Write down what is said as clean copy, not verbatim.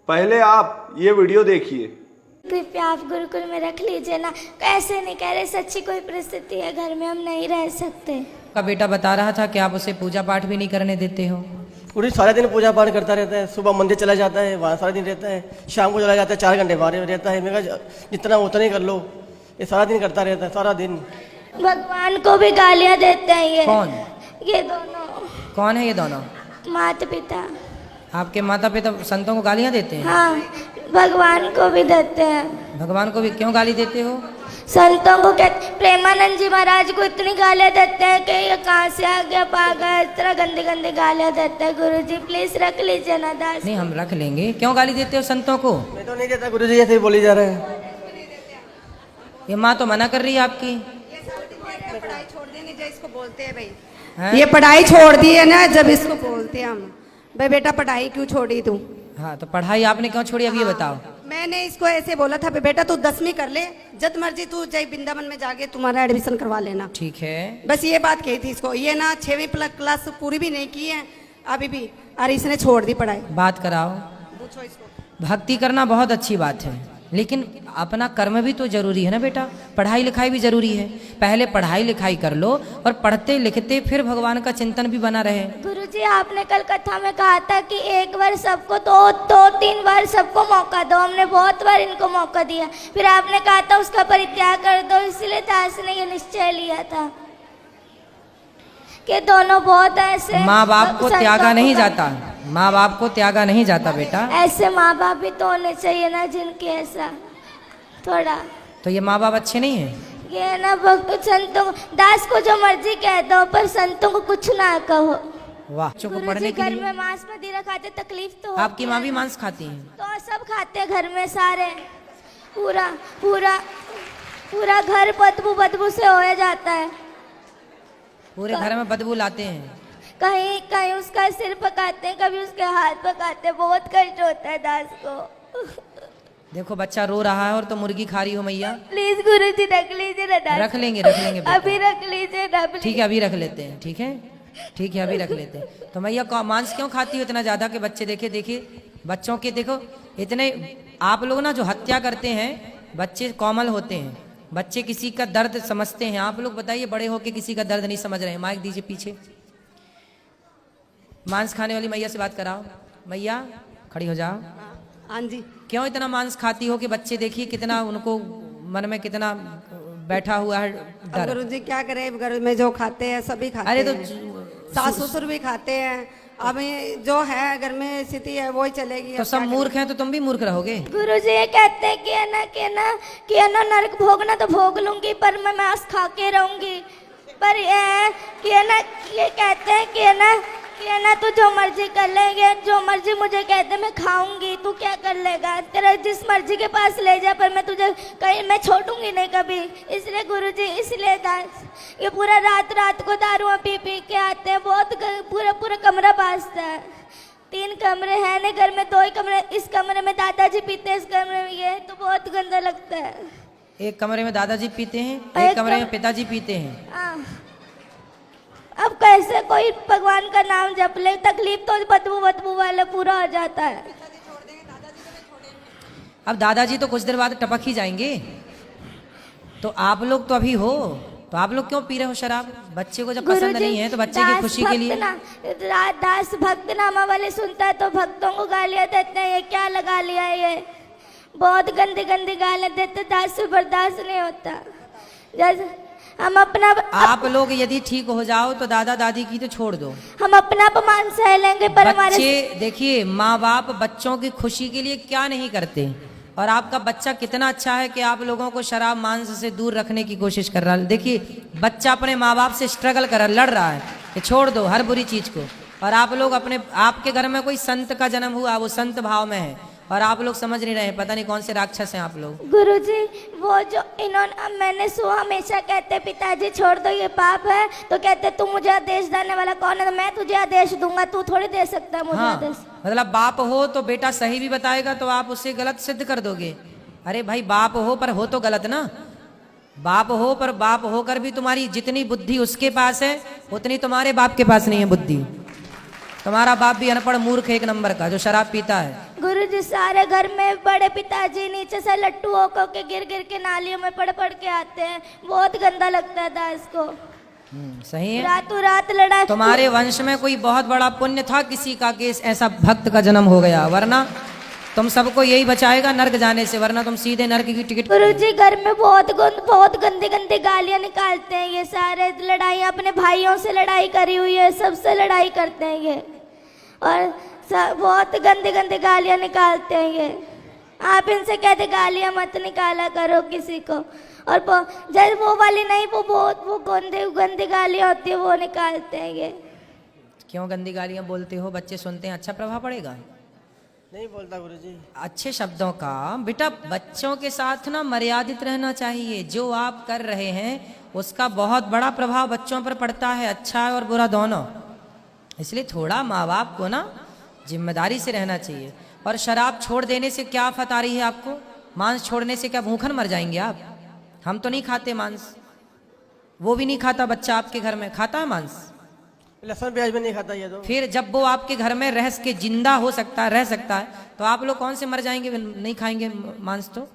पहले आप ये वीडियो देखिए। कृपया आप गुरुकुल में रख लीजिए ना। ऐसे नहीं कह रहे, सच्ची कोई परिस्थिति है, घर में हम नहीं रह सकते। का बेटा बता रहा था कि आप उसे पूजा पाठ भी नहीं करने देते हो। पूरी सारा दिन पूजा पाठ करता रहता है। सुबह मंदिर चला जाता है, वहाँ सारा दिन रहता है। शाम को चला जाता है, 4 घंटे बाहर रहता है। मैं कहा जितना उतना ही कर लो। ये सारा दिन करता रहता है, सारा दिन। भगवान को भी गालियां देते हैं ये। कौन? ये दोनों। कौन है ये दोनों? माता पिता। आपके माता पिता संतों को गालियां देते हैं? हाँ, भगवान को भी देते हैं। भगवान को भी क्यों गाली देते हो? संतों को कहते, प्रेमानंद जी महाराज को इतनी गालियां देते हैं कि ये कहाँ से आ गया पागल, इस तरह गंदी गंदी गालियां देते हैं। गुरु जी प्लीज रख लीजिए ना दास। नहीं, हम रख लेंगे। क्यों गाली देते हो संतों को? मैं तो नहीं देता गुरुजी, ऐसे ही बोली जा रहा है। ये माँ तो मना कर रही है आपकी। पढ़ाई छोड़ देनी जो इसको बोलते हैं भाई। हैं? ये पढ़ाई छोड़ दी है ना, जब इसको बोलते हैं हम भाई बेटा पढ़ाई क्यों छोड़ी तू। हाँ, तो पढ़ाई आपने क्यों छोड़ी, अब ये बताओ। मैंने इसको ऐसे बोला था बेटा तू 10वीं कर ले, जब मर्जी तू जय वृंदावन में जाके तुम्हारा एडमिशन करवा लेना। ठीक है। बस ये बात कही थी इसको। ये ना 6वीं क्लास पूरी भी नहीं की है अभी भी, और इसने छोड़ दी पढ़ाई। बात कराओ। पूछो इसको। भक्ति करना बहुत अच्छी बात है, लेकिन अपना कर्म भी तो जरूरी है ना बेटा। पढ़ाई लिखाई भी जरूरी है। पहले पढ़ाई लिखाई कर लो और पढ़ते लिखते फिर भगवान का चिंतन भी बना रहे। गुरुजी आपने कल कथा में कहा था कि एक बार सबको दो 3 बार सबको मौका दो। हमने बहुत बार इनको मौका दिया, फिर आपने कहा था उसका परित्याग कर दो। इसलिए दास ने ये निश्चय लिया था कि दोनों बहुत ऐसे। माँ बाप को त्यागा नहीं जाता, माँ बाप को त्यागा नहीं जाता बेटा। ऐसे माँ बाप भी तो होने चाहिए ना जिनके ऐसा थोड़ा। तो ये माँ बाप अच्छे नहीं हैं? ये ना भक्त संतों को, दास को जो मर्जी कह दो पर संतों को कुछ ना कहो। वाह। बच्चों को गुरुजी पढ़ने के घर लिए में मांस मदिरा खाते, तकलीफ तो होती आपकी माँ है भी ना। मांस खाती है? तो सब खाते हैं घर में सारे। पूरा पूरा पूरा घर बदबू से हो जाता है। पूरे घर में बदबू लाते हैं। कहीं कहीं उसका सिर पकाते हैं, कभी उसके हाथ पकाते हैं। बहुत कष्ट होता है दास को। देखो बच्चा रो रहा है और तो मुर्गी खा रही हो मैया। प्लीज गुरुजी रख लीजिए ना दास। रख लेंगे बेटा। अभी रख लीजिए ना please। ठीक है, अभी रख लेते हैं। ठीक है, ठीक है, अभी रख लेते हैं। तो मैया मांस क्यों खाती हो इतना ज्यादा कि बच्चे देखिए बच्चों के देखो इतने। आप लोग ना जो हत्या करते हैं, बच्चे कोमल होते हैं, बच्चे किसी का दर्द समझते हैं। आप लोग बताइए, बड़े होके किसी का दर्द नहीं समझ रहे हैं। माइक दीजिए पीछे। मांस खाने वाली मैया से बात कराओ। मैया खड़ी हो जाओ। हाँ जी। क्यों इतना मांस खाती हो कि बच्चे देखिए कितना उनको मन में कितना बैठा हुआ है डर। गुरुजी क्या करे, घर में जो खाते हैं सभी खाते अरे तो हैं। सास ससुर भी खाते हैं। अब ये जो है घर में स्थिति है वही चलेगी। तो सब मूर्ख हैं तो तुम भी मूर्ख रहोगे। गुरुजी ये कहते हैं कि है ना नरक भोगना तो भोग लूंगी, पर मैं मांस खा के रहूंगी। पर ये है ना, ये कहते हैं कि है ना तू जो मर्जी कर लेंगे, जो मर्जी मुझे कहते मैं खाऊंगी, तू क्या कर लेगा, तेरा जिस मर्जी के पास ले जा, पर मैं तुझे कहीं मैं छोड़ूंगी नहीं कभी। इसलिए गुरुजी, इसलिए दास ये पूरा रात को दारुआ पी के आते हैं। बहुत पूरा कमरा बाजता है। 3 कमरे हैं ना घर में, 2 ही कमरे। इस कमरे में दादाजी पीते हैं, इस कमरे में ये, तो बहुत गंदा लगता है। एक कमरे में दादाजी पीते हैं, एक कमरे में पिताजी पीते हैं। अब कैसे कोई भगवान का नाम जप ले, तकलीफ तो बदबू वाला पूरा हो जाता है। अब दादाजी तो कुछ देर बाद टपक ही जाएंगे। तो आप लोग तो अभी हो, तो आप लोग क्यों पी रहे हो शराब? बच्चे को जब पसंद नहीं है तो बच्चे की खुशी के लिए। दास भक्त नामा वाले सुनता है तो भक्तों को गालियां देते हैं। ये क्या लगा लिया, ये बहुत गंदी गालियां देते। दास से बर्दाश्त नहीं होता। जैसे हम अपना आप लोग यदि ठीक हो जाओ तो दादा दादी की तो छोड़ दो, हम अपना अपमान सह लेंगे, पर हमारे बच्चे देखिए माँ बाप बच्चों की खुशी के लिए क्या नहीं करते। और आपका बच्चा कितना अच्छा है कि आप लोगों को शराब मांस से दूर रखने की कोशिश कर रहा है। देखिए बच्चा अपने माँ बाप से स्ट्रगल कर रहा, लड़ रहा है कि छोड़ दो हर बुरी चीज को। और आप लोग आपके घर में कोई संत का जन्म हुआ, वो संत भाव में है, और आप लोग समझ नहीं रहे। पता नहीं कौन से राक्षस हैं आप लोग। गुरुजी वो जो इन्होंने, मैंने सुना हमेशा कहते पिताजी छोड़ दो ये पाप है, तो कहते तू मुझे आदेश देने वाला कौन है, तो मैं तुझे आदेश दूंगा, तू थोड़ी दे सकता है मुझे आदेश। मतलब बाप हो तो बेटा सही भी बताएगा तो आप उससे गलत सिद्ध कर दोगे। अरे भाई बाप हो पर हो तो गलत ना। बाप हो पर बाप होकर भी तुम्हारी जितनी बुद्धि उसके पास है उतनी तुम्हारे बाप के पास नहीं है बुद्धि। तुम्हारा बाप भी अनपढ़ मूर्ख 1 नंबर का जो शराब पीता है। गुरुजी सारे घर में बड़े पिताजी नीचे से लट्टू होकर के गिर गिर के नालियों में पड़ के आते हैं, बहुत गंदा लगता था इसको। सही है। रातों रात लड़ाई। तुम्हारे वंश में कोई बहुत बड़ा पुण्य था किसी का कि ऐसा भक्त का जन्म हो गया, वरना तुम सबको यही बचाएगा नर्क जाने से, वरना तुम सीधे नर्क की टिकट। गुरुजी घर में बहुत गंदी गंदी गालियां निकालते हैं ये सारे, लड़ाई अपने भाइयों से लड़ाई करी हुई है, सबसे लड़ाई करते हैं ये, और बहुत गंदी गंदी गालियां निकालते हैं ये। आप इनसे कहते गालियां मत निकाला करो किसी को, और जब वो वाली नहीं, वो गंदी गालियां होती है वो निकालते हैं ये। क्यों गंदी गालियां बोलते हो? बच्चे सुनते हैं, अच्छा प्रभाव पड़ेगा? नहीं बोलता गुरुजी। अच्छे शब्दों का बेटा बच्चों के साथ ना मर्यादित रहना चाहिए। जो आप कर रहे हैं उसका बहुत बड़ा प्रभाव बच्चों पर पड़ता है, अच्छा और बुरा दोनों। इसलिए थोड़ा माँ बाप को ना जिम्मेदारी से रहना चाहिए। और शराब छोड़ देने से क्या आफत आ रही है आपको? मांस छोड़ने से क्या भूखन मर जाएंगे आप? हम तो नहीं खाते मांस, वो भी नहीं खाता बच्चा आपके घर में, खाता है मांस? लहसुन प्याज भी नहीं खाता ये तो। फिर जब वो आपके घर में रह के जिंदा हो सकता है, रह सकता है, तो आप लोग कौन से मर जाएंगे नहीं खाएंगे मांस? तो